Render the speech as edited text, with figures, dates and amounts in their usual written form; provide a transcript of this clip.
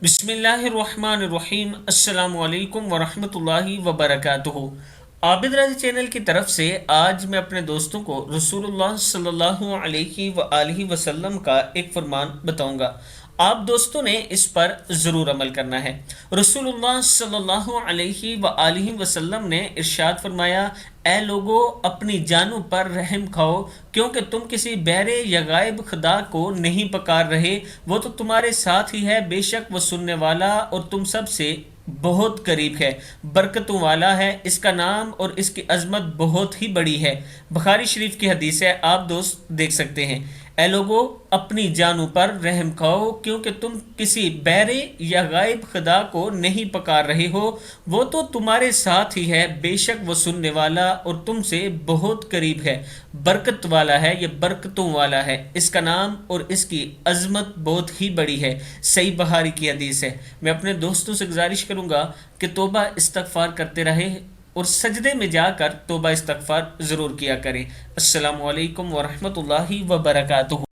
बिस्मिल्लाहिर्रहमानिर्रहीम। अस्सलाम वालेकुम वरहमतुल्लाहि वबरकातुहू। आबिद राजी चैनल की तरफ से आज मैं अपने दोस्तों को रसूलुल्लाह सल्लल्लाहु अलैहि वआलिहि वसल्लम का एक फरमान बताऊंगा। आप दोस्तों ने इस पर ज़रूर अमल करना है। रसूलुल्लाह सल्लल्लाहु अलैहि वआलिहि वसल्लम ने इरशाद फरमाया, ए लोगो, अपनी जानों पर रहम खाओ, क्योंकि तुम किसी बहरे या गायब खुदा को नहीं पकार रहे, वो तो तुम्हारे साथ ही है, बेशक वो सुनने वाला और तुम सब से बहुत करीब है, बरकतों वाला है, इसका नाम और इसकी अजमत बहुत ही बड़ी है। बुखारी शरीफ की हदीस है, आप दोस्त देख सकते हैं। ए लोगो, अपनी जानों पर रहम खाओ, क्योंकि तुम किसी बहरे या गायब खुदा को नहीं पकार रहे हो, वो तो तुम्हारे साथ ही है, बेशक वो सुनने वाला और तुमसे बहुत करीब है, बरकत वाला है, ये बरकतों वाला है, इसका नाम और इसकी अजमत बहुत ही बड़ी है। सही बुखारी की हदीस है। मैं अपने दोस्तों से गुजारिश करूंगा कि तौबा इस्तगफार करते रहे और सजदे में जाकर तौबा इस्तगफार ज़रूर किया करें। अस्सलामु अलैकुम वरहमतुल्लाहि वबरकातुहू।